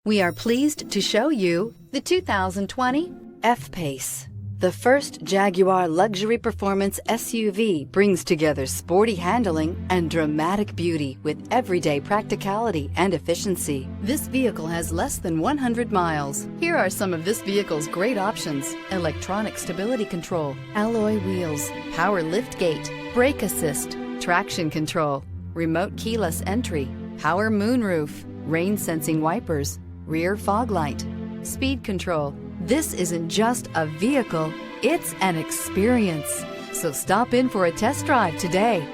We are pleased to show you the 2020 F-Pace. The first Jaguar luxury performance SUV brings together sporty handling and dramatic beauty with everyday practicality and efficiency. This vehicle has less than 100 miles. Here are some of this vehicle's great options: electronic stability control, alloy wheels, power liftgate, brake assist, traction control, remote keyless entry, power moonroof, rain sensing wipers, rear fog light, speed control. This isn't just a vehicle, it's an experience. So stop in for a test drive today.